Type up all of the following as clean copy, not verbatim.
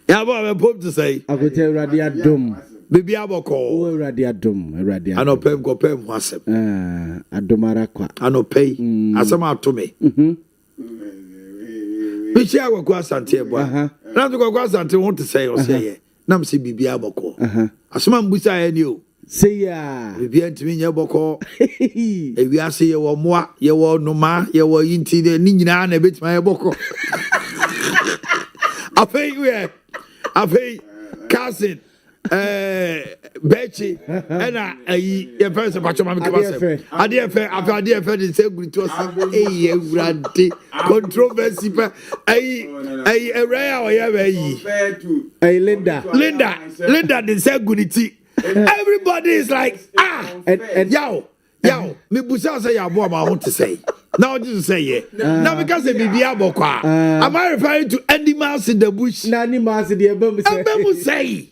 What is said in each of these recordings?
Yeah, but I'm supposed to say. I go tell Radia Dum. Baby Aboko. Oh, Radia Dum. Radia. I know Pem go Pem wasem. Adomarakwa. I know pay. Asama to me. Which I go Sante boy. Now to go Sante want to say or say. Nam si Bibi Aboko. Asama Busa and you. Say ya. Bibi and me Yaboko. If we are say you were moi, you were no ma, you were into the Nina and a bit my Boko. I pay cousin Betchy and a person patch my Ade Kyeɛ is a good to us a controversy a rare Linda the say goodity. Everybody is like Yo, me busa say ya boy I want to say. Now just say yeah. Now because say Bibi Aboko. Am I referring to animals in the bush? Animals in the Ebemu say.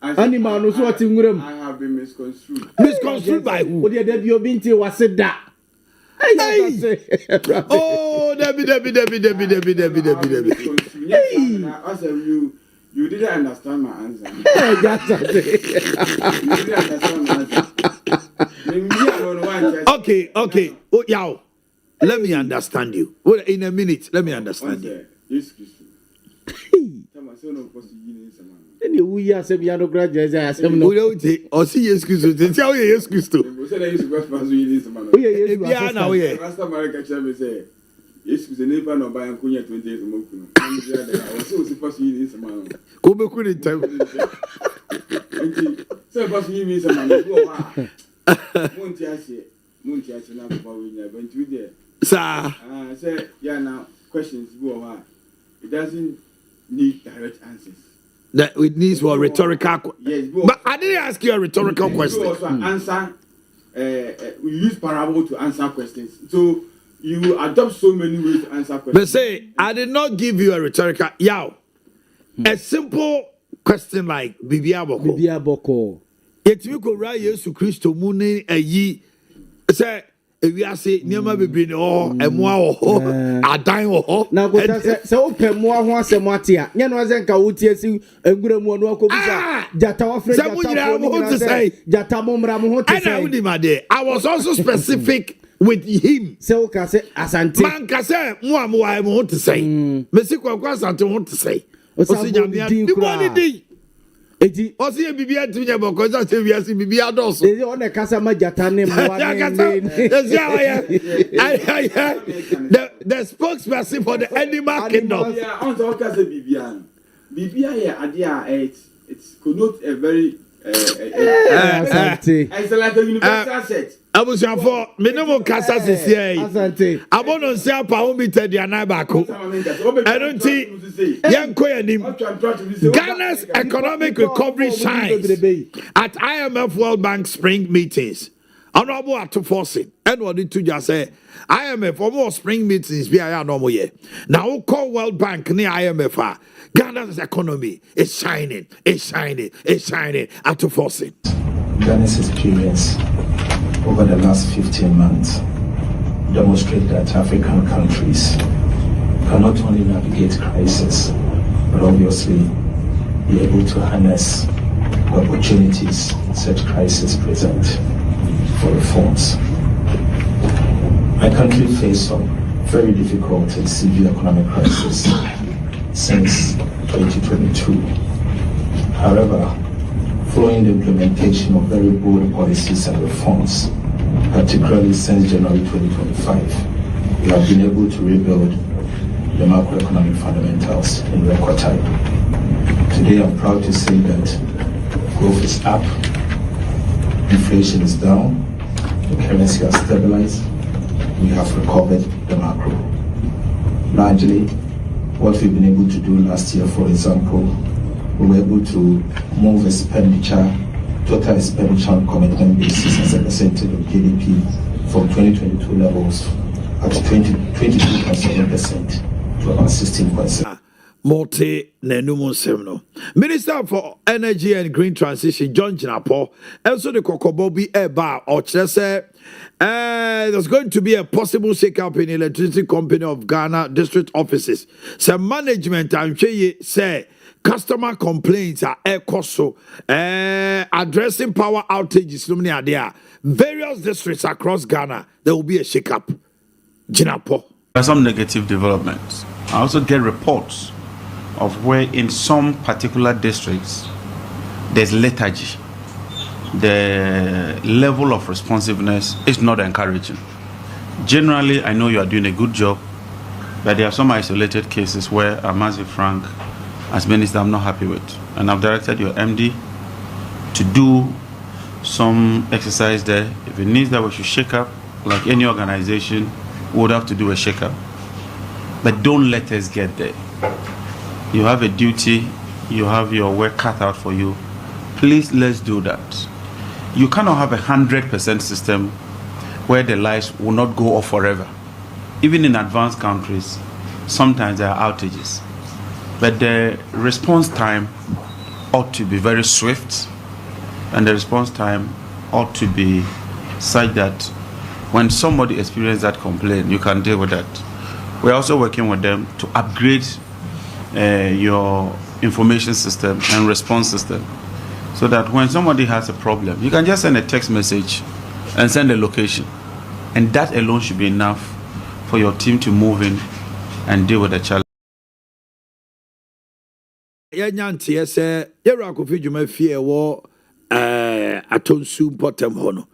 Animal no so what in room. I have been misconstrued. Misconstrued by who? What did you be into was said that? Oh, Debbie. You didn't understand my answer. You didn't understand my answer. Okay. Oh, yeah. Let me understand you. Well, in a minute, let me understand you. Yes, Any Owia say we are no graduates. I say no. Or see yes, Christo. Tell you yes, Christo. Yeah, now yeah. Last time I catch me say, yes, we never know by Ankunya 28 Mokuno. I was so supposed to use this man. Go back with it time. So supposed to use this man. Muntiasi now about we are going to there. Sir. Say yeah now questions go it doesn't need direct answers. That it needs for rhetorical. Yes, but I didn't ask you a rhetorical question. You also answer. We use parable to answer questions. So you adopt so many ways to answer questions. But say I did not give you a rhetorical. A simple question like Bibi Aboko. Yet you could write Yesu Christo Mune a ye say. If we are saying, Niama be bring oh, and more a dime or now go so open more once a matia. Yan wasn't Kauti and good one walk over Jatawa Fred. I was also specific with him. So Case Asante. Man Case, more I want to say. Messico Quasante want to say. Eti osi Bibi atunya boko za se wiase Bibi adoso dey on the kasa majata ne mwa the spokesperson for the animal kingdom on the kasa Bibi it's connote a very it's like a universal set. Abusuafo minimum kasa sisi yi abono nsia pa o meter dia na baako enunti yanko yanim Ghana's economic recovery shines at IMF World Bank spring meetings. Honorable at forcing and what did you just say IMF for more spring meetings be aya no mo ye now call World Bank near IMF Ghana's economy is shining at forcing. Ghana's experience over the last 15 months demonstrate that African countries can not only navigate crisis, but obviously be able to harness the opportunities such crises present for reforms. My country faced some very difficult and severe economic crisis since 2022. However, following the implementation of very bold policies and reforms, particularly since January 2025, we have been able to rebuild the macroeconomic fundamentals in record time. Today, I'm proud to say that growth is up, inflation is down, the currency has stabilized, we have recovered the macro. Largely, what we've been able to do last year, for example, we were able to move total expenditure on commitment basis as a percentage of GDP from 2022 levels at 22.7% to about 16.7%. Multi Nenumun Semno. Minister for Energy and Green Transition, John Jinapo, also the Kokobobi Eba, or Chese. There's going to be a possible shake-up in Electricity Company of Ghana district offices. Some management, I'm sure you say, customer complaints are so addressing power outages. Various districts across Ghana, there will be a shake-up. Jinapo. There are some negative developments. I also get reports of where in some particular districts there's lethargy. The level of responsiveness is not encouraging. Generally, I know you are doing a good job, but there are some isolated cases where I must be frank, as minister, I'm not happy with. And I've directed your MD to do some exercise there. If it needs that we should shake up, like any organization, we would have to do a shake up. But don't let us get there. You have a duty, you have your work cut out for you. Please, let's do that. You cannot have 100% system where the lights will not go off forever. Even in advanced countries, sometimes there are outages. But the response time ought to be very swift, and the response time ought to be such that when somebody experiences that complaint, you can deal with that. We're also working with them to upgrade your information system and response system, so that when somebody has a problem, you can just send a text message and send a location. And that alone should be enough for your team to move in and deal with the challenge. Yanyanti say yera ko fi djuma fie wo atonsu potem hono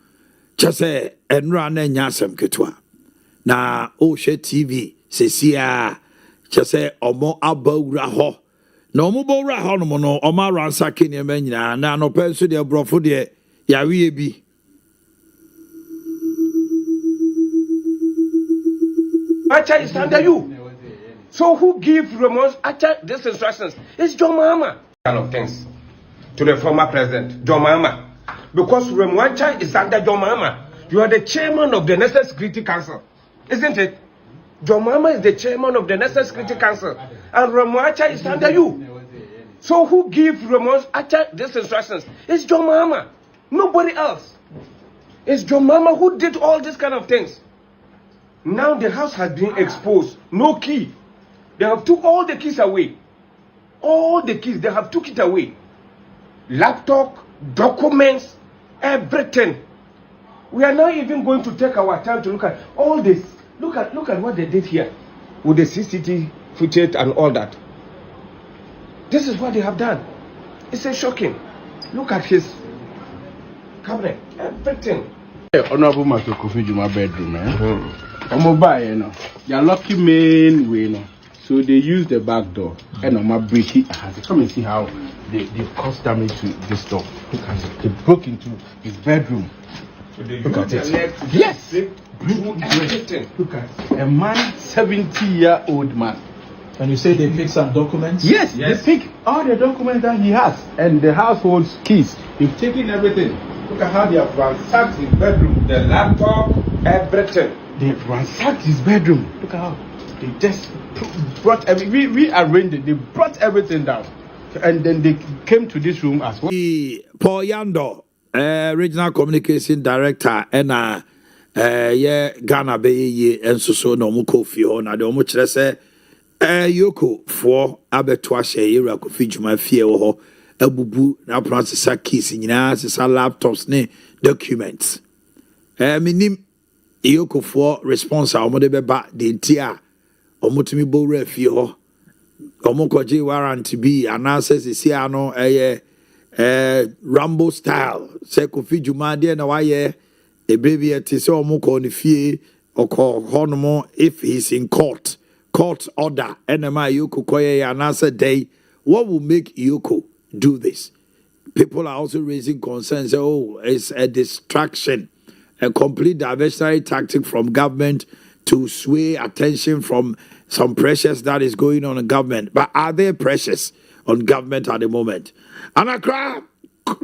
chase enra na nya asem ketwa na o hwe TV sesia chase omo abawura ho na omo bawura ho no no omo ransa kene ma nyina na no penso de brofo de yawe bi. Acha is under you. So who give Ramos Acha these instructions? It's John Mahama. Kind of things to the former president, John Mahama. Because Ramos Acha is under John Mahama. You are the chairman of the National Security Council, isn't it? John Mahama is the chairman of the National Security Council, and Ramos Acha is under you. So who give Ramos Acha these instructions? It's John Mahama. Nobody else. It's John Mahama who did all these kind of things. Now the house has been exposed. No key. They have took all the keys away. All the keys, they have took it away. Laptop, documents, everything. We are now even going to take our time to look at all this. Look at what they did here with the CCTV footage and all that. This is what they have done. It's a shocking. Look at his cabinet, everything. Honorable Master Kofi Juma bedroom, mobile, you're lucky main way, so they use the back door and on my break it. Come and see how they caused damage to this door. Look at it. They broke into his bedroom. So they Look at it. Yes. Look at it. A man, 70-year-old man. And you say they pick some documents? Yes, they pick all the documents that he has and the household's keys. They've taken everything. Look at how they have ransacked his bedroom. The laptop, everything. They ransacked his bedroom. Look at how they just brought everything. We arranged it. They brought everything down. And then they came to this room as well. Paul Yando, Regional Communication Director, and Ghana Bay, and so no muko fiona, the omuchrese, Yoko for Abetwashe, Irako Fijuma Fio, Ebubu, now processor keys in laptops, ne documents. Minim Yoko for response, our mother ba the tia, or mutimi bo refio, or mokoji warrant be, and answers is Siano, Rambo style, Sekofi Juma, dear no a baby at his own moko on the fee, or call Honomo if he's in court order, NMI Yoko Koye, and answer day. What will make Yoko do this? People are also raising concerns. Oh, it's a distraction, a complete diversionary tactic from government to sway attention from some pressures that is going on in government. But are there pressures on government at the moment? And Accra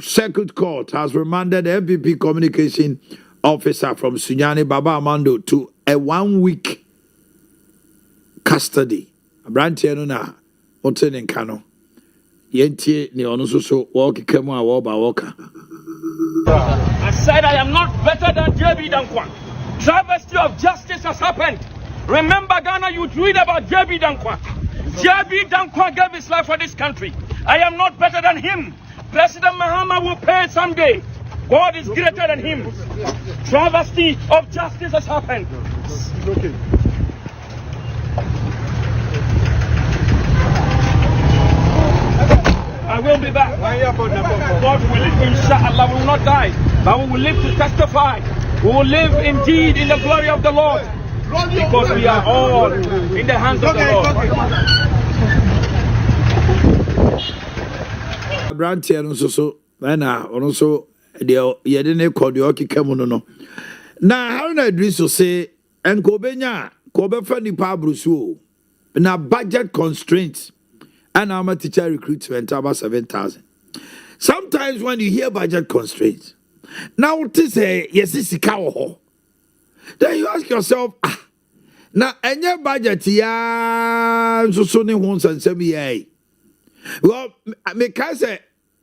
Circuit Court has remanded the MPP communication officer from Sunyani Baba Amando to a 1-week custody. Abrantia no na oten in Kano. Yentie ni onuso so walk kemu a walka. I said I am not better than JB Dankwa. Travesty of justice has happened. Remember Ghana, you read about JB Dankwa. Jabi Dankwa gave his life for this country. I am not better than him. President Mahama will pay someday. God is greater than him. Travesty of justice has happened. Okay. I will be back. God will, inshallah, we will not die, but we will live to testify. We will live indeed in the glory of the Lord, because we are all in the hands of the Lord. Brantier so also the yedene kodioki kemuno no. Na how na Idriso say enko benya ko be fa nipa abrusu na budget constraints and our teacher recruitment about 7,000. Sometimes when you hear budget constraints, now to say yes sika ho, then you ask yourself, na enye budget ya so ne ho sansem ye. Well, me can say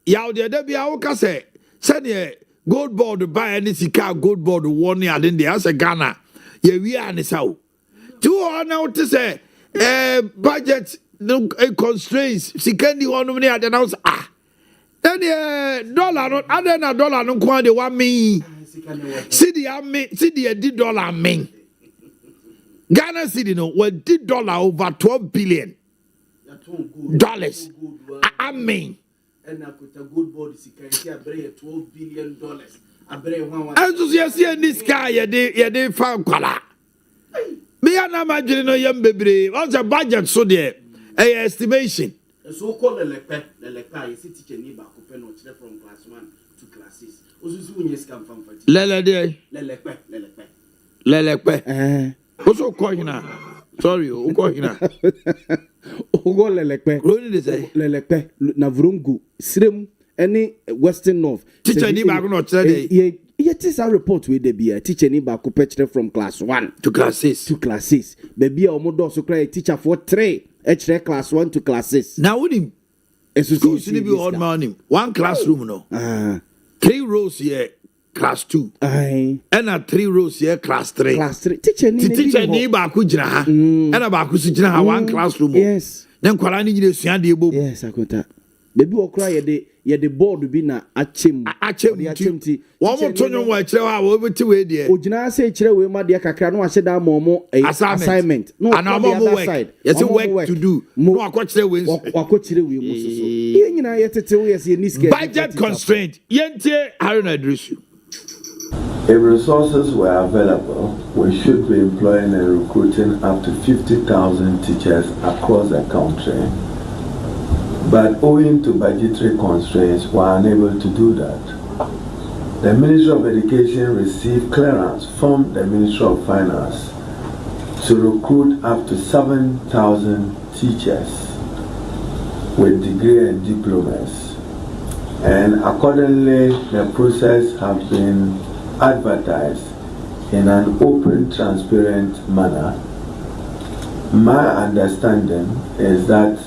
yaw de da bia wo ka say say gold board buy any sika gold board one year then they as a Ghana ye wi an saw. To now to say budget no constraints sikendi one money at announce then dollar no other na dollar no kwa de 1 me see the dollar mean Ghana city no we did dollar over $12 billion I mean and I could a good body security $12 billion and so you see in this guy you dey found kwala me and imagine no yam bebre what's a budget so there estimation. So called the leper, you see teacher neighbor no from class 1 to class 6. Also, when you scam from Lelepe. Also calling na. Sorry, o calling na. Ogo lelepe. Roni de say. Lelepe na Vrungu, Srem, any Western North. Teacher neighbor no tell Yet is a report with the beer teacher neighbor from class 1 to class 6. Baby omodo so cry teacher for 3. Class 1 to class 6. Now with him, school should be odd morning. 1 classroom no. 3 rows here, class 2. And 3 rows here, class 3. Teacher ni ba ku jira ha. And ba ku jira ha 1 classroom. Yes. Then kwala ni jira sua de ebo. Yes, akonta. Baby o cry ye the board bi na achem ti. One more tonyo wa kire ha wo beti we de. Ogina say kire we ma de kakra no ahye da momo assignment. No, and our work. Yes, work to do. No akokire we. Akokire we mu so. Ye nyina ye tete we yes ye ni scale. Budget constraint. Yentie Haruna Idrisu. If resources were available, we should be employing and recruiting up to 50,000 teachers across the country. But owing to budgetary constraints, we are unable to do that. The Ministry of Education received clearance from the Ministry of Finance to recruit up to 7,000 teachers with degree and diplomas. And accordingly, the process has been advertised in an open, transparent manner. My understanding is that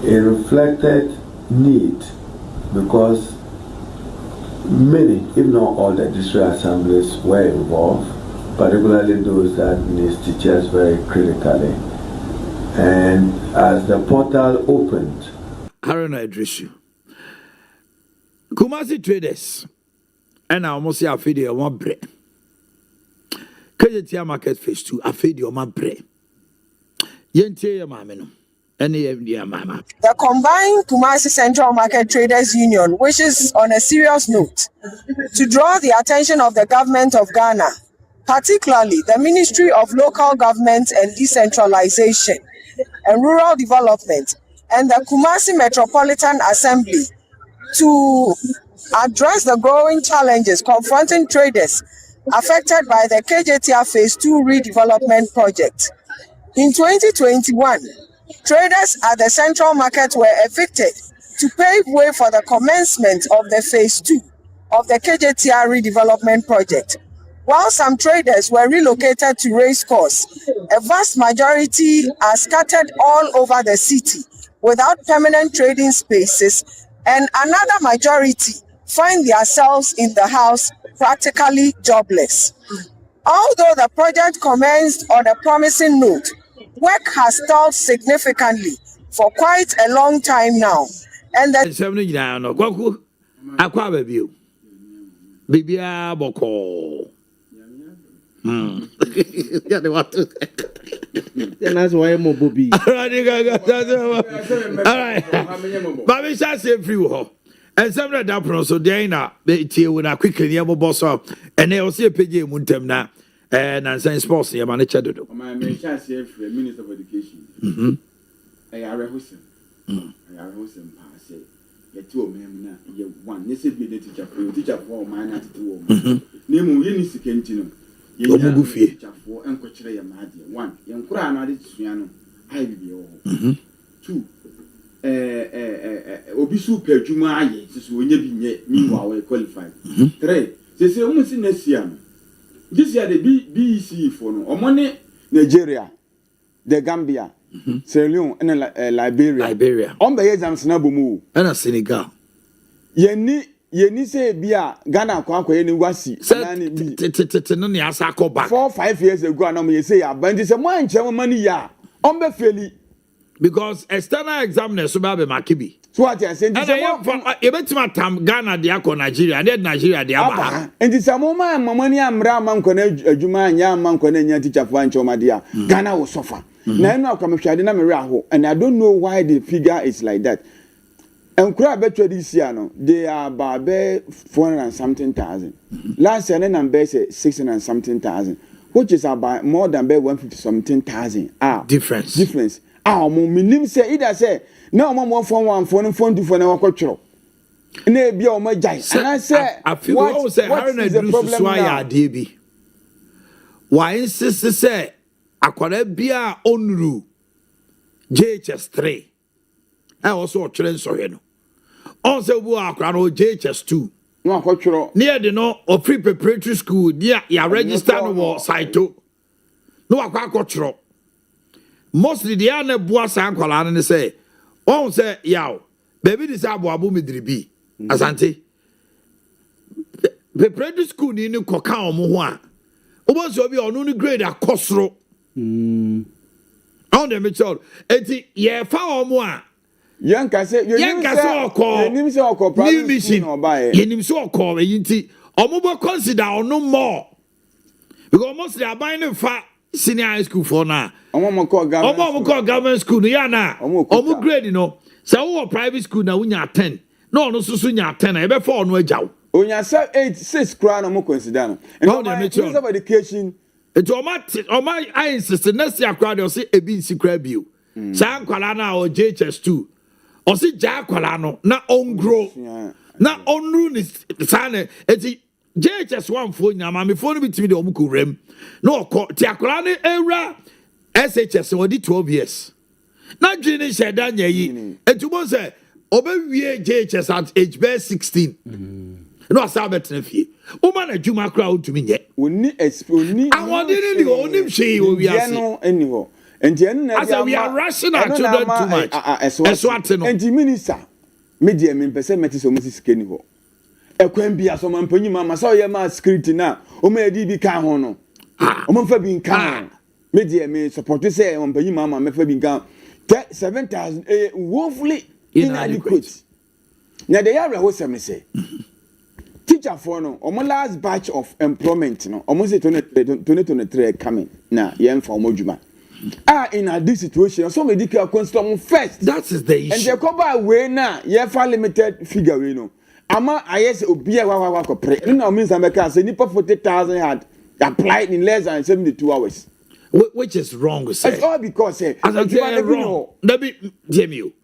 it reflected need because many, if not all, the district assemblies were involved, particularly those that need teachers very critically. And as the portal opened, Haruna Idrisu, Kumasi traders, and I almost say I feed you one bread. Kajetia market phase 2, I feed you one bread. Yentie mameno. The combined Kumasi Central Market Traders Union wishes, on a serious note, to draw the attention of the government of Ghana, particularly the Ministry of Local Government and Decentralization and Rural Development and the Kumasi Metropolitan Assembly, to address the growing challenges confronting traders affected by the KJTR Phase 2 redevelopment project. In 2021, traders at the Central Market were evicted to pave way for the commencement of the Phase 2 of the KJTR redevelopment project. While some traders were relocated to race course, a vast majority are scattered all over the city without permanent trading spaces, and another majority find themselves in the house practically jobless. Although the project commenced on a promising note, work has stalled significantly for quite a long time now. And the Bibia Boko. Yeah, they want to. That's why I'm a booby. All right. Baby, shall say free. And some of that so Dana, they when I quickly near boss up, and they will see a PJ Muntem now, and I'm saying sports near manager. My minister of Education. I are a Hussein. I are Hussein. I say, you two men now, you one. You said be the teacher for my native woman. Name you need to continue. You will be teacher for and coach your madi. One, young Kuran added to Piano. I will be all. Two. Obisu Perjuma, yes, when you be meanwhile qualified. Three, they say almost in this year. This year, the BEC for no money Nigeria, the Gambia, Sierra Leone, and Liberia. On the exams, Nabumu, and Senegal. Ye say Bia, Ghana, Quanqua, and Wasi, 4 or 5 years ago, and say, but it's a man, money, ya, on the Philly. Because external examiners so babe makibi. So what I say, you bet my time Ghana the ako Nigeria and Nigeria the aba. And this a moment money am man kone Juma and yam man kone teacher for Choma dia. Ghana will suffer. Now I come shadina miraho, and I don't know why the figure is like that. And crab betray this year no, they are about 400 and something thousand. Last year I'm say 600 and something thousand, which is about more than 150 something thousand. Difference. Minim say either say now one phone to phone our culture. Ne be o majai. And I say I feel what say Haruna Bruce Swaya DB. Why insist say akwara bia onru JHS 3. I also train so here no. On say bu akwara no JHS 2. No culture. Near the no of free preparatory school near ya register no site. No akwa culture. Mostly the other boys and Colana say, oh, say, yow, baby, this abu midribi, Asante. The preparatory school in Coca Moa. Almost will be on only grade at Cosro. On the mature, ye foul more. Young Castle call, new mission or buy him so call a yinti, or mobile consider or no more. Because mostly are buying a fat senior high school for now. Call government school, Yana. Omo grade, you know. So, private school now, when you 10. No, so soon you're 10. I before no job. When you say 6 crown, I'm considering. And all the minister of education. It's all my I insist. Next year, crowd, you'll see a BC crab you. San Qualana or JHS 2. Or see Jack Qualano, not on grow. Not on rune is sign. It's JHS 1 phone. Now, my phone between the Omuku rem. No, Tiakulani era. SHS already 12 years. Not Jenny said that ye. And to say, obey JHS at age 16. No, Sabbath nephew. Woman a Juma crowd to me yet. I want to only she will be anymore. And then we are rushing our children too much. As what and the minister, media mean percent metis or Mrs. Kenny. A quembia some penny mamma saw your mass security now. O may be car hono. O month for being car. Media may support to say on penny mamma may be gone. 7,000 woefully inadequate. Now they are a wholesome say. Teacher for no, or my last batch of employment, no, almost 2023 coming. Now, young for Mojuma. In this situation, so many can constant first. That is the issue. And they come by way now, yeah, for limited figure, you know. Ama, I yes, Obia Wawako pray. You know, means America, say, Nipa 40,000 had applied in less than 72 hours. Which is wrong, sir. It's all because, as I say, wrong. Let me tell you.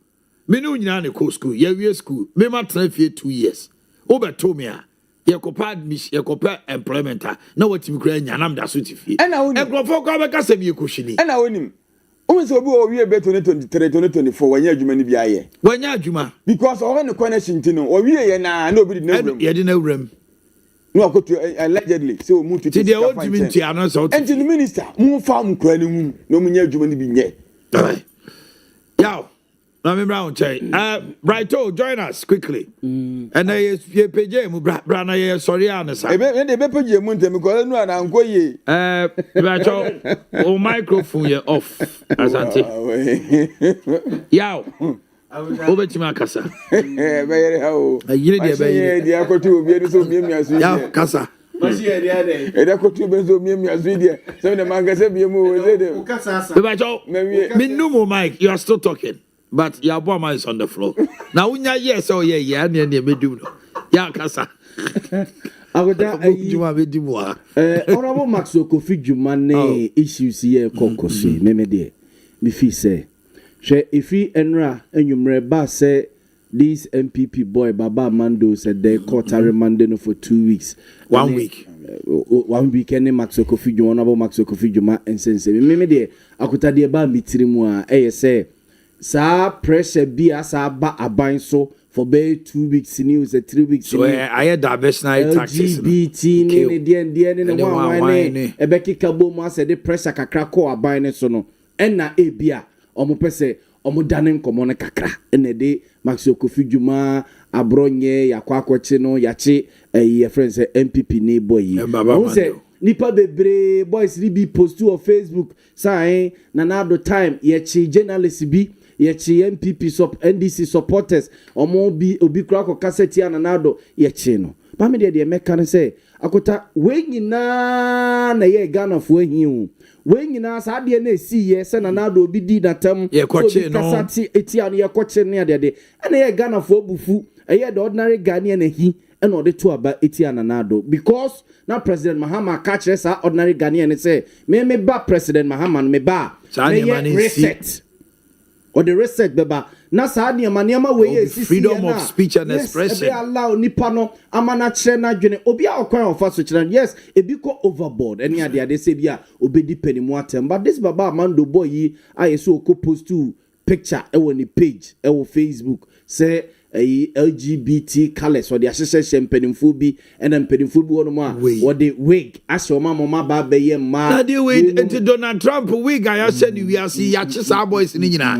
Me no nyina ko school, ye school. Me ma try for 2 years. Oba to me a ye kopa admission, ye kopa employment na watimi kra nyanam da so tifie. And now enkrofo kwa be kasa bi ekohini. And now onim. Omo so obi o wie be 2023 2024 wanya adwuma ni bia ye. Wanya adwuma because o no connection ti no o wie ye na obi di na wram. Ye di na wram. No akoto allegedly say o mu to ti de o dimi nti ano so. And the minister mu fa mu kra ni hu no mu nya adwuma ni bi nye. Yaw Na me brown chai. Brighto, join us quickly. And I PJ mu bra na ye sorry anasa. E be PJ mu ntem ko nu ana anko ye. Brighto, o microphone ye off. Asante. Yaw. Obetima kasa. Be yere ha o. Ayire de be yire. Di akotu obi edu so miemi asu. Yaw kasa. E da kotu be so miemi asu di. So na manga se biemu o ze de. Brighto, me no mic, you are still talking. But your bomb is on the floor. Now when you yes oh yeah me do no. Ya kasa. Honorable Maxwell Kofi Jumane issues here kokosi meme de me fi say she ifi enra enwumre ba say this MPP boy Baba Mando said they caught a remand for 2 weeks. 1 week. 1 week any Maxwell Kofi Jumane Honorable Maxwell Kofi Juma and sense meme de akuta de ba mitirimu a say sa pressure be as ba aban so for be 2 weeks news 3 weeks so I had diversionary taxes LGBT ne de one e be kika bom as the pressure kakra ko aban so no na e bia omo pese omo danen komo ne kakra na de Maxwell Kofi Juma abronye yakwa akwachi no yachi ye friends MPP ne boy who say nipa bebre boys be post to Facebook say na do time ye journalist bi ye MPP NDC supporters omo bi obi kura ko cassette ananado ye no ba me de meka ne say akota we nyina na ye Ghana fo ahiu we nyina sa de na esi ye se nanado obi di datam ye kwache no cassette etiano ye kwache ne de na ye Ghana fo bufu eye the ordinary Ghanaian ahi and order to about Etiananado because now President Mahama catches our ordinary Ghanaian and say, me ba President Mahama me ba reset or the reset beba. Na Sadia Maniama way freedom of speech and expression. Allow Nipano Amana Chena Jene Obia or Crown of Fasuchan. Yes, a biko overboard. Any idea they say, yeah, obedi penny watem. But this Baba Mando boy, I so post to picture on the page, Facebook say. LGBT colors or the association pedophoby and then pedophoby one more what the wig as your mama ba ye ma na dey wait until Donald Trump wig I said we are see yachi sa boys ni nyina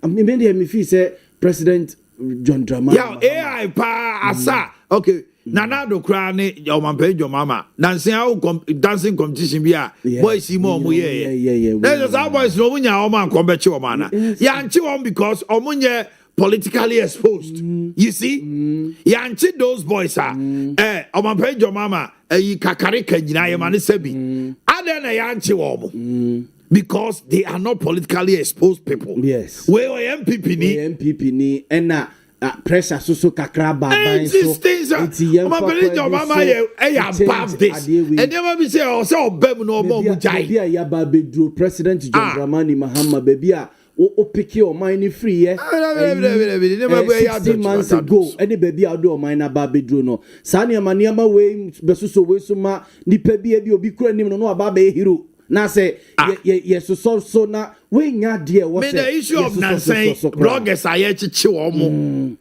me feel say President John Dramani yeah AI pa asa okay Nanado kra ne your mama dancing competition bi a boys see more mo yeah there's our boys no munya o man come bechi o man na ya nchi on because omunye politically exposed. You see? Yanchi those boys are Omanhene Yaw mama kakarika nyina yemane sebi. Ade na yanchi womo. Because they are not politically exposed people. Yes. We MPP ni and pressure so kakra ba so Omanhene Yaw mama above this. And never be say o bem no mo mujai. Bia ya ba bedro President John Dramani Mahama bebia o pick your money free 16 months ago any baby ado o mine aba bedro no sani amaniama we besuso we so ma nipa bia bi obi kura nim no aba ba hero na say yes so na we nya de wo say the issue of nonsense bloggers aye chichi wo mo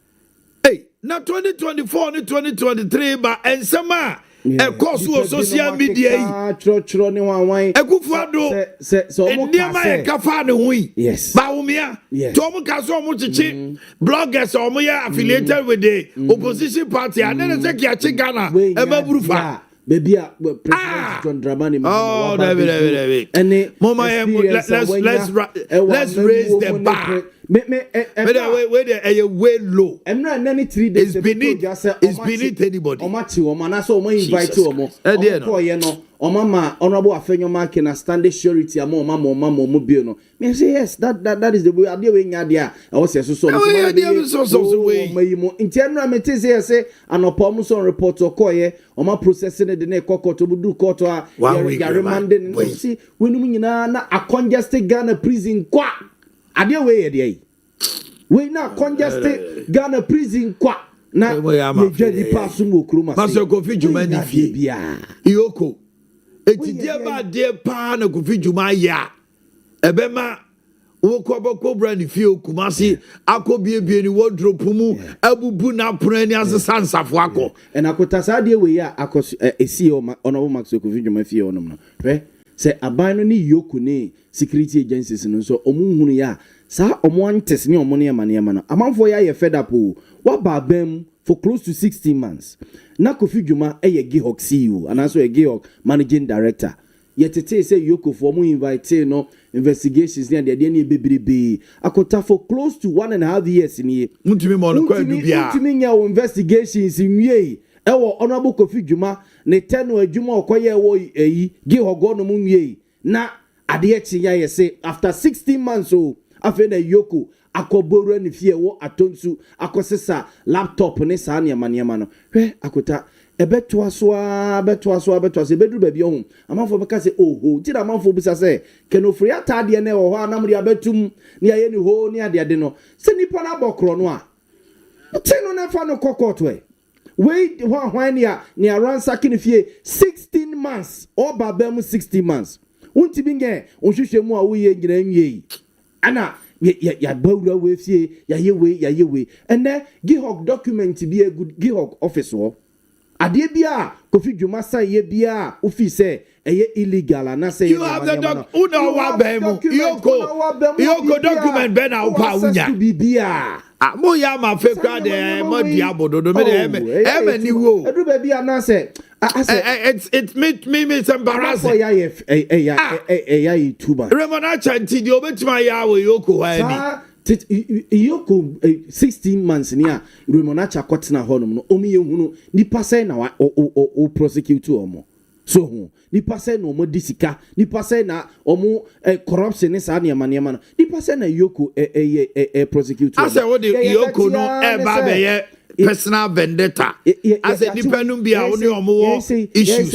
hey na 2024 ni 2023 ba ensema e course of social media chro ni wan Ekufuado so mo ka kafa ne hui yes ba wumia to mo ka so mo chichi bloggers o mo ya affiliated with the opposition party and then say kiachi Ghana e ma burufa baby President John Dramani Mahama David and let's raise the bar way low. I'm not any 3 days. It's beneath anybody. Omachi Omana so mo invite Omo. Omama honorable Afenyo Mark na standing surety amo mama mo bio no. Me say yes that is the way ade we nya dia. I was so way. Internally me say anopo so report okoye oma processing the na kokoto budu court a remanding see we no nyina na a congested Ghana prison kwa. Ade we dey we na congested Ghana prison kwa na ye jadi pass mo kroma Pastor Kofi Juma ni fie bia Iyoko etidie ba de pa na Kofi Juma ya ebema wo koboko bra ni fie Kumasi akobie ni wardrobe mu abubu na pran ni asesa nsafo akọ na kotasa de we ya akọ esi Honorable Maxwell Kofi Juma fie onom no hwe se aban no ni Iyoko ni security agencies no so omunhunu ya sa omontes ni omone ema no amanfo ya fed up o wa ba bam for close to 16 months na Kofi Dwuma eye Gihok CEO and also a Gihok managing director yetete say Yoko for mu invite no investigations ni ade ne bebrebe akota for close to 1.5 years ni muntimi mo no kwa du bia muntimi nya investigations nwie ewo honorable Kofi Dwuma ne tenu adwuma okoye wo Gihok go no mu nwie na ade echi ya yese after 16 months o afi na Yoko akoboro ni fie wo atonsu akosesa laptop ne sa ne manema no hwe akota ebeto aso ebedu ba bi ohun amanfo beka se oho ti da amanfo bisa se kenofri atade ne wo ho anamri abetum ne aye ni ho ne ade no se nipa na bokro no a ti no na fa no kokoto e we hwan ne ransa kini fie 16 months o babam 16 months unti binge onhwehwe mu a wo ye nyina nwie ana ya bawura we fie ya yewe ene Gihok document bi a good Gihok office wo ade bia Kofi Dwuma say ye bia ofi say eye illegal na say you have the doc uno wa bemu yoko document be na upa unya bibia mo ya ma fe kwa de mo diabodo do me de ni wo edu ba bia na say it's me some embarrassing ya YouTuber remona chanti di obetima ya we Yoko ha Yoko 16 months near Remonacha Kotna Honum, no Omi Hunu, Nipa say now o prosecute omo. So Nipa say no more disika, Nipa say na omo corruption is Ania Maniaman, Nipa say na Yoko a prosecute. I say what the Yoko no babe personal vendetta. I said Nipenum be only omo issues.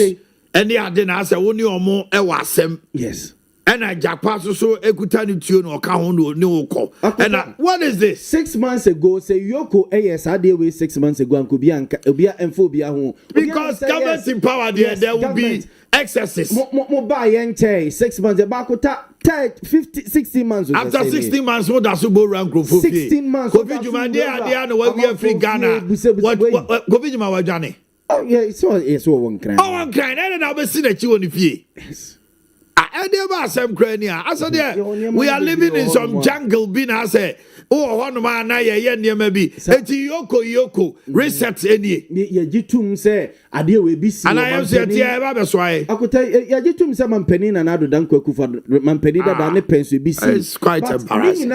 And the Adena I say only omo wasem. Yes. And I jackpass so ekutani tune or count no call. And what is this? 6 months ago, say Yoko AS Ade way 6 months ago and Obia and Phobia home. Because government in power there will be excesses. Buy and 6 months about 60 months after 16 months what does Subo rank for 16 months Kofi Dwuma there no we are free Ghana. What Kofi Dwuma wa Johnny? Oh yeah, it's all one crying. Oh one crying and now be see that you on the fie. I never some crania. I said, we are living in some jungle. Being I say, oh, one man, I maybe. Yoko reset any. Yajitum say, I deal with BC. And I am saying, that's why I could tell Yajitum some penny and I do Danko for Mampenida than the pens with BC. It's quite embarrassing.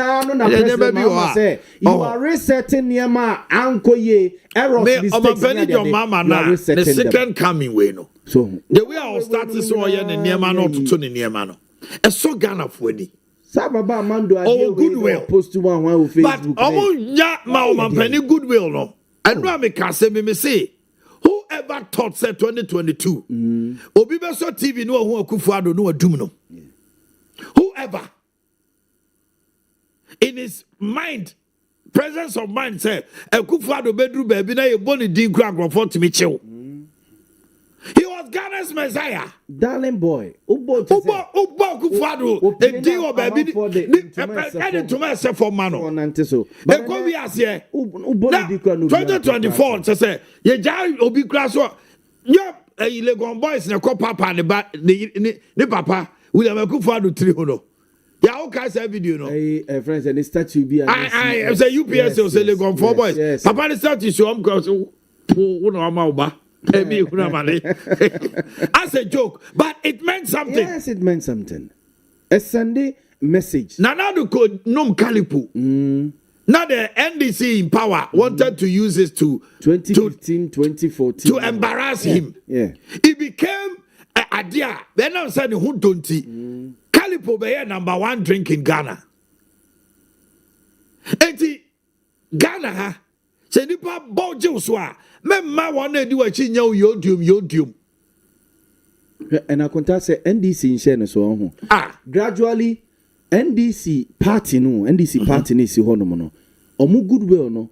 You are resetting near my uncle ye. Your mama now. The second coming way no. So the way I started so I am near man or to near man. A so Ghana for any. Sababa Mando, oh, goodwill. Post to one with Facebook. But ya ma penny goodwill no. And Rami can say me say. Whoever thought said 2022. Obi be so TV no who Akufo-Addo no adum no. Whoever in his mind, presence of mind say Akufo-Addo bedru baby na ye boni din kura grofo to me chill. He was Ghana's Messiah. Darling boy. Ubo Akufo-Addo. A deal baby. And to myself for mano. They come here say 2024 say ye jai obi class yeah Legon boys na ko papa ne papa William Akufo-Addo 300. Yeah, okay, say video no. Hey, friends, and the statue be. I say UPS or say Legon 4 boys. Yes. Papa the statue show am cause who no amauba. As a joke, but it meant something. Yes, it meant something. A Sunday message. Now the code Nom Kalipu. Now the NDC in power wanted to use this to 2015, 2014 to embarrass him. Yeah, it became an idea. Then I'm saying who don't see Kalipu be #1 drink in Ghana. Eti Ghana ha. Se nipa bojo so a memma won na di wachi nya yodium and I contact say NDC in share so ho gradually NDC party ni si ho no no omu goodwill no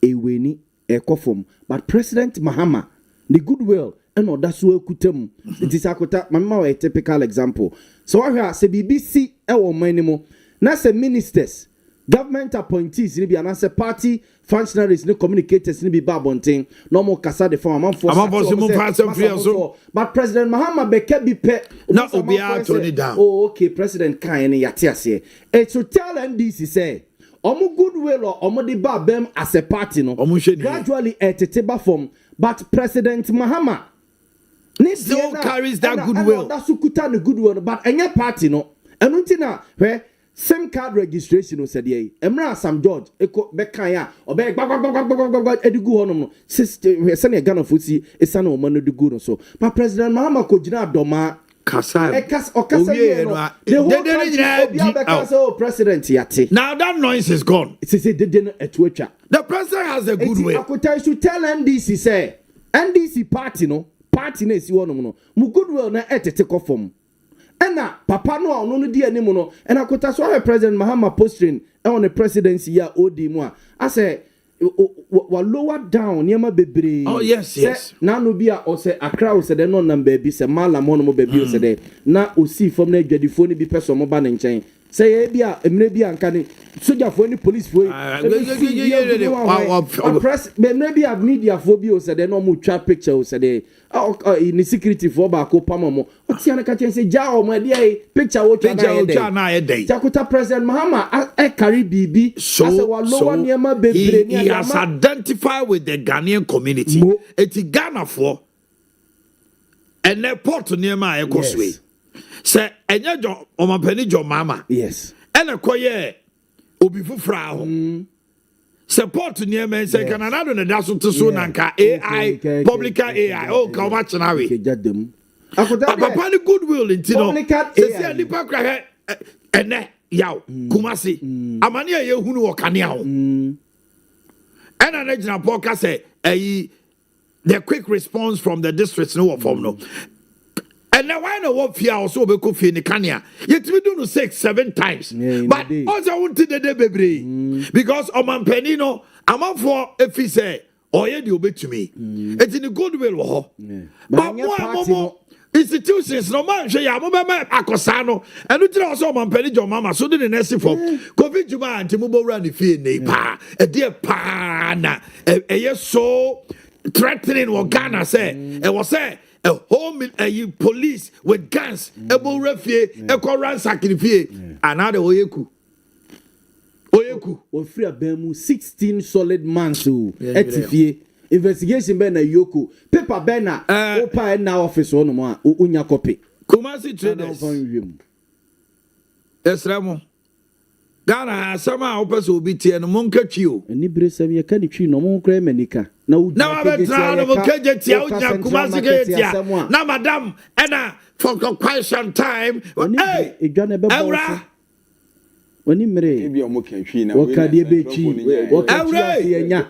eweni ekofom but President Mahama the goodwill and oda so akutam it is akota mama a typical example so ahwa se BBC e wo manimo na se ministers government appointees ni bi anase party functionaries ni communicators ni bi ba bonten no mo kasa de form amfo but President Mahama beke bi pe na obi a turn it down. Oh okay, President kan ni yate ase e to tell NDC say omo goodwill or omo de ba bem as a party no gradually etete form, but President Mahama still carries that goodwill. That's sukuta the goodwill, but any party no enuntina where SIM card registration was said ye. Emra Sam George eko bekaya or be edigu hono no sister send Ghana fusi esana o manu dugu so. But President Mahama ko jina doma kasa oh president yate. Now that noise is gone. The president has a goodwill. I should tell NDC say NDC party no si wono no mu goodwill na etete ko form. Ena papa no no di animu no ena kota so President Mahama posting on the presidency ya odi mu a say wa lower down niema bebre. Oh yes. Na no bia o say Accra o say de no number bi say mala mo no mo bebre o say de na o si from na adwadifo ni bi person mo ba ne nchen. Say e bia emre bia nka ni soldier fo ni police fo. Press maybe have media fo bi o say de no mo twa picture o say de ni security for ba ko pam mo. O ti an ka chen say ja o mo de picture o twa na e dey. Jakuta President Mahama e carry bibi so he has identified with the Ghanaian community. Eti Ghana for and airport near my Ekoswe. Say enye jo Omanhene jo mama. Yes. And a koye obi fufra ho. Support near me say can another na daso to so nanka AI public AI oh ka ma chena we. Papa ni goodwill intino. Say nipa kra ene yaw kumasi amani ye hunu wo kanea ho. And an agent podcast say the quick response from the districts no form no. And now why no what fear also be coffee in the Kenya. Yet we do no 6-7 times. But also I wanted the baby because Omanhene no I'm for if he say oh yeah you obey to me. It's in the goodwill. But more institutions no man share ya mo be akosano enu tire also Omanhene jo mama so the next for covid juma anti mo bo run the fee ne pa e dey pa na e so threatening what Ghana say e was say a home police with guns e bo refie e ko ransack the fee another oyeku we free abemu 16 solid months etifie investigation be na yoko paper be na opa na office ono mo a unya copy Kumasi traders esramo Ghana asama opese obi tie no monkatwi o ani bresam ye kan twi no mon kra manika na betra no monkaje tia unya Kumasi ke tia na madam ena for quite some time hey edwane be boss wani mere ebi omo kan twi na wakade be twi wakatwi anya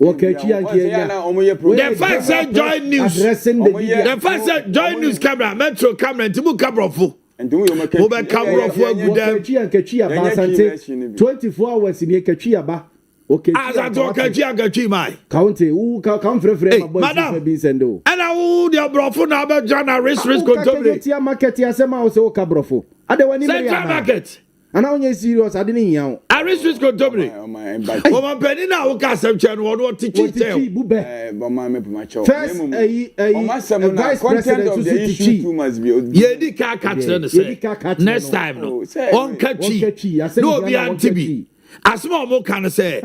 wakatwi anya the fact said join news the fact said join news camera metro camera ntimu cabrofo obe cabrofo agudam wakatwi aba sante 24 hours ni katwi aba okay azato katwi mai county u kan frefre ma boy bi sendo ana u the brofo na be jana risk control tia market ya sema o se o cabrofo ade wani mere ya market ana onye serious ade ni yan Aris go dobre Omanhene na wo ka sam che no wo teach tell first vice president of the issue too must be ye di ka catch say next time no on kachi no be antibi asma mo kan say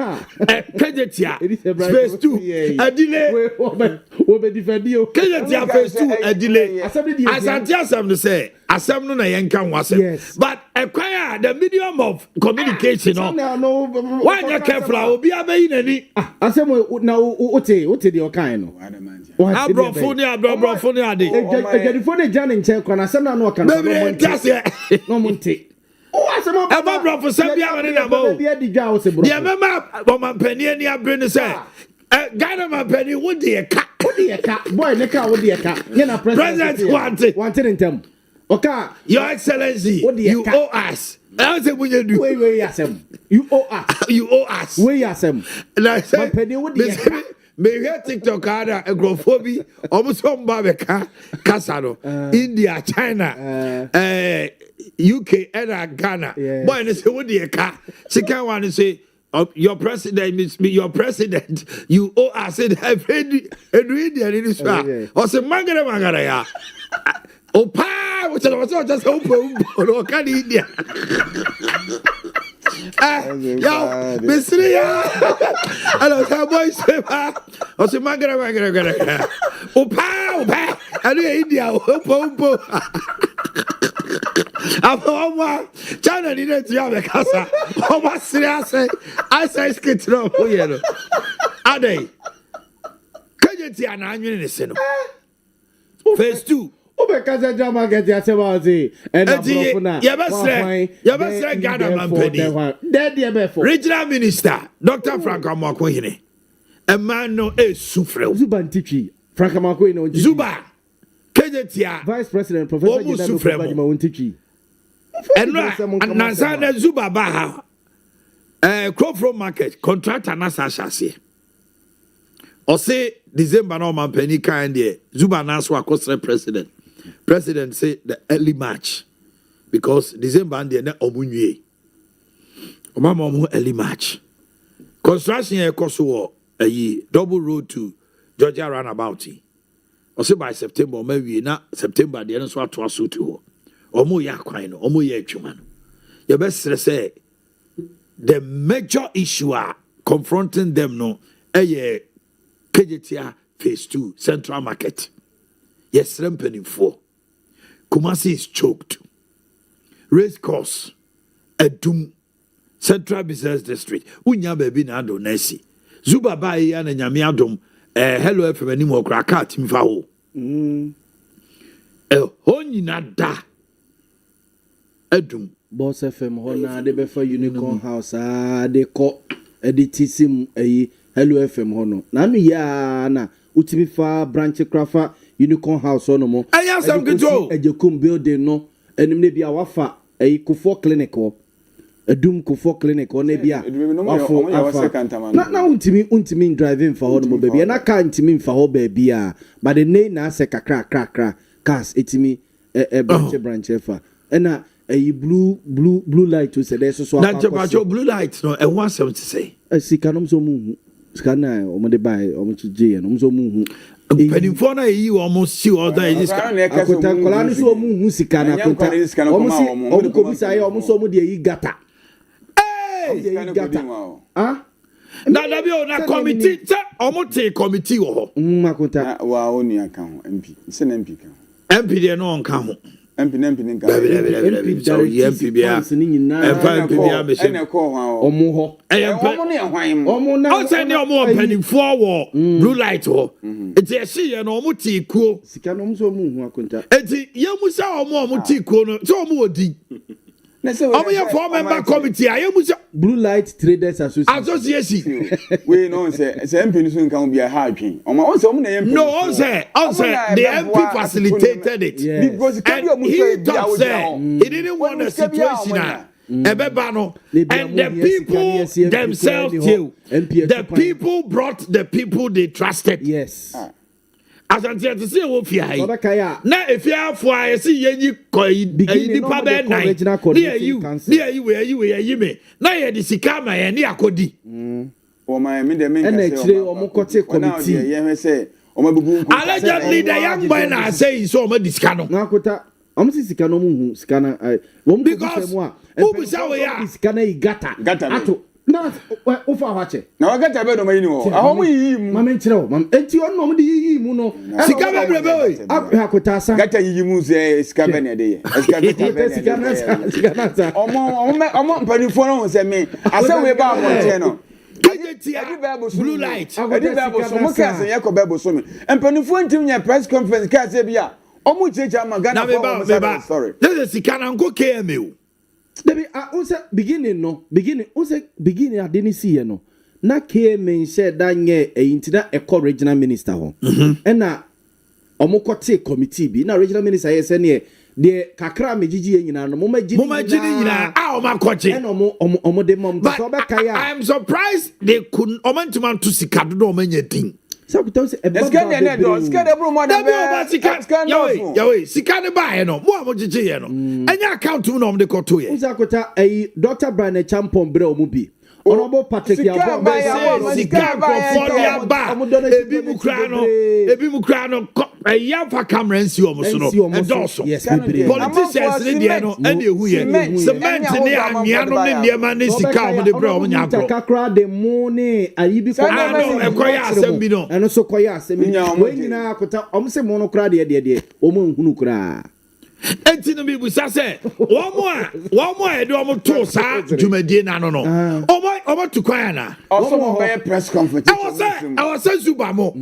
kejetia space 2 adile wo be defend you kejetia phase 2 adile asante asem no say asem no na yenka nwase but ekwan the medium of communication no why you careful obi abeyi nani asem na ote the okan no abrofo ni ade ejadifo ne jane nche kwa na asem na no okan no monte Eba brofo sabia woni na bo. Dia mema Omanhene ni abre ni say. Ghana Omanhene wo de ka. Boy ne ka wo de ka. Ye na president want ntem. Oka your excellency you owe us. I say bunye du. Wait yasem. You owe us. You owe us. Wait yasem. Na say Omanhene wo de ka. Me hear TikTok ada agrophobia almost on babeka kasa no India China UK and Ghana. Boy, and say what the car. Second one say your president, your president, you owe us it have ready and this one. Or say Mangara ya. Oh, pa, which was just open or can India. Yo, Miss Ria. Hello, boy, say, or say Mangara. Oh, pa, and India, oh, China didn't have a casa. Oh, what serious? I say, skit no, Ade. Can you see an onion in the cinema? Phase 2. Because drama get ya sewazi and Yabasre Ghana Mampeni. Regional Minister Dr. Frank Amakwehine. A man no sufre. Zubantichi. Frank Amakwehine. Zuba. Kejetia. Vice President Professor Gidamu. And Nazana Zuba Baha. Crop Market contract Nasa Shasi. Or say December no Mampeni kind there. Zuba Naswa Costa President. President say the early March because December and then Omunye. Omama early March. Construction here cost a double road to Georgia roundabout. Or say by September, maybe not September, the end swat to suit to Omo ya kwino, Omo ya chuman. Your best say the major issue are confronting them no a KJTR phase 2 Central Market. Yes, ramping 4. Kumasi is choked. Race course. Edum. Central Business District. Unya baby na do nesi. Zuba ba ya na nyame adom. Hello FM ani mo kra ka timfa ho. Honyina da. Edum. Boss FM hona de be for Unicorn House de ko editisim Hello FM hono. Na no ya na utimi fa branch crafa Unicorn House on mo. I have some control. Ejekum building no. Enim ne bia wafa Kufo clinic ho. Edum Kufo clinic ho ne bia. Wafo na untimi driving for ho no baby. Na ka untimi fa ho baby a. But the name na se kakra cars etimi branch fa. Na blue light to say there's so. Na blue light no e 170 say. Sikanom so mu. Skana omode buy omochije no so mu. Penifo na yi almost see all that is akota kola no so mu hu sika na akota omo ko bisa ye omo so mu de yi gata na bi o na committee te omo te committee wo ho akota wa oni aka ho MP se na MP MP de no nka ho MP nka MP bia ene ko ho omo ho omo ne hwan omo na o se ne omo penifo wo blue light ho eti e se ye no omo ti kuo sika no omo so mu hu akota eti ye mu sa omo ti kuo no so omo odi omo ye for member committee ye mu sa Blue Light Traders Association we no say MP no so nka bia ha adwen omo say omo na MP no on say the MP facilitated it because he didn't want a situation and the people themselves too. The people brought the people they trusted. Yes. As until to see what fear. Now, if you have for I see you nipa bed night near you me. Now you the sikama and near Kodi. Oh my, me the men and actually omokote committee. Allegedly, the young man are saying so much discano. Nakota. I'm sikano mu sikana because who be say ya sikana gata ato na ofa wache na wagata be do mayini ho aho mu yi mu mama nchire mam enti onno mu de yi mu no sika bebrebe we akota sa gata yi mu ze sika be ne de ye sika na omo mpanifo no se me ase we ba mo nche no blue light adi bible so mo ka se yakọ bible so me mpanifo ntim nya press conference ka se bia omu checha magana for sorry this is Sikananko KMU Debi unse beginning adeni see no na KMU said that nye intina eco regional minister ho na omokote committee bi na regional minister yes ne de kakra megigi nyina no momagini nyina omakoche na omo de mom so be kai I am surprised they couldn't omantuma to sikado no omanya din Sika ne ba no mo amogije ye no enya account no om de koto ye Usakota Dr. Brian Champon bre omu bi Honorable Patrick Yabo Sika for ba ebi mu kra no ya fa camera nsi omo so no endoso politicians ne de no ene ehu ye cement ne anwea no ne niema ne sika omo de bre omo nya bro kakra de mo ne ayibi ko ekoya asem bi no eno so koya asem we nyina akota omo se mo no kra de omo nhunu kra enti no bi busa se wo mo e de omo to sa dwumadie na no omo to kwan na also mo be press conference I was saying Zubamo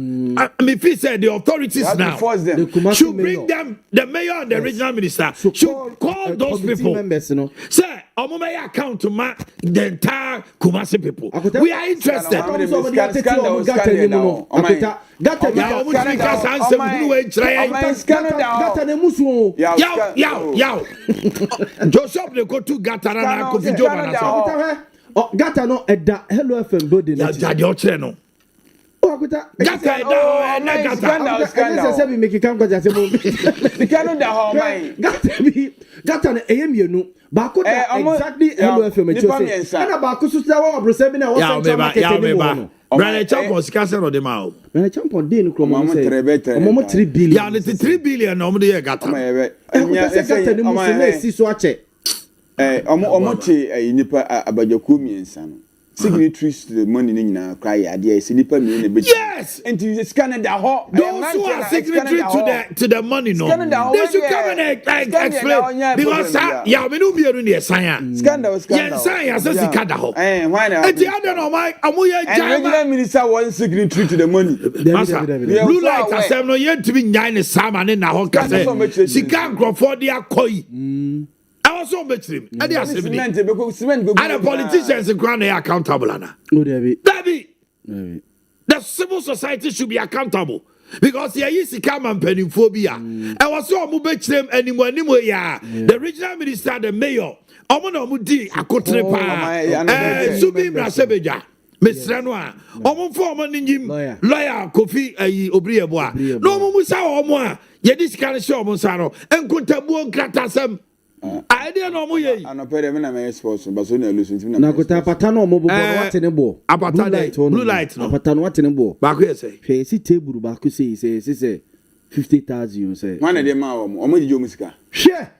me feel said the authorities now should bring them the mayor and the regional minister should call those people say omo may account to the entire Kumasi people we are interested Joseph they go to Gatara na Kofi Joba na Gata no eda Hello FM building ya jadi ochre no Gata eda na Gata scandal say be make come go just mo Sikano da ho man Gata na eyemienu ba ko da exactly Hello FM e say na ba ko so say wa obro say bi na wa say market ni mo Brother Champon sika se no de ma o Brother Champon dey no kromo say omo 3 billion ya ne 3 billion no omo de Gata Gata ni mo se na si so ache omo te nipa abajaku miensa no signatories to the money nyina cry ade ese nipa mi na beji yes into Canada ho those who are signatory to the money no they should come and explain because ya me no bienu ne esan scandal yensan ya se sika da ho why na eti ade no mai amoye jama regional minister one signatory to the money blue light asem no yentimi nyan ne sama ne na ho kase sika grofo de akoi I was so much him. And the politicians in Crown are accountable. David, the civil society should be accountable. Because here is the common penny phobia. I was so moved them anymore. The regional minister, the mayor, Omono Mudi, Akotrepa, Subi Brasebeja. Mr. Noir, Omo former Ninjim, lawyer, Kofi, Obriebois. No Musa Omoa, Yedis Kanisho Monsaro, and Kuntabu Kratasem. I didn't know ye. And a pair of men sports, but soon I listen to Nakota Patano mobile what in a bo. Blue light, Patano what in a bo. Back here say. Face table back say 50,000 you say. One of them are Musica. Share.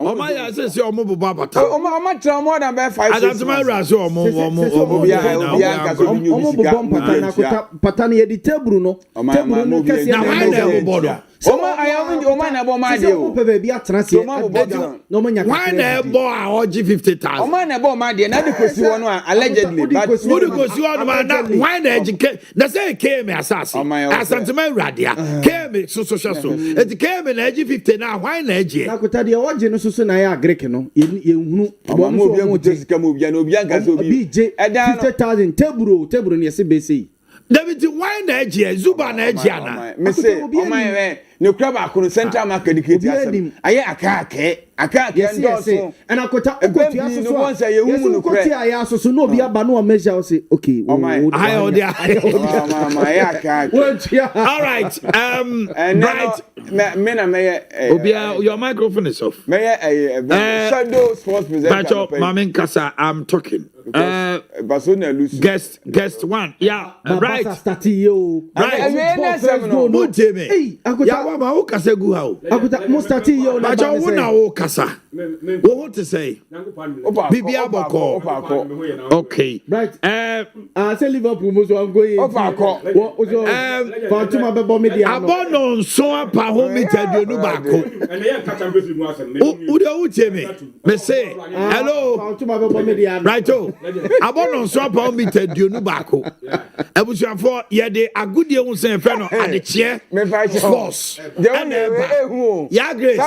Oh my says your mobile baba. Oh my more than 5 I got my raso Patani the table no. I am the man about my deal. Why never bought 50,000? Oh, man about my dear, not because you want allegedly. But because you are why the educate. That's a came assassin. As Santama Radia came so. It came in edge 50 now. Why edge? Nakutadi origin so na ya Greek no. You BJ 50,000 table near CBC. David, why edge? Zuba Najiana. Miss, oh my no crab akunu central market diketi aye akake endorse and akota okotia so once aye hu no kre aye so no bi aba no measure say okay all right Obia your microphone is off shadow sports presenter Mamin Kasa I'm talking Barcelona lose guest one right right Wama wo kasa gu ha o akuta mustati yo na ba wo na wo kasa wo want to say bibia boko okay right say Liverpool mo so am going Fatuma bebo media abono nso apa ho meter duonu baako wo de wo teme me say hello Fatuma bebo media right o abono nso apa ho meter duonu baako abusuafo ye de agudie hu sen fe no adekye force ya grace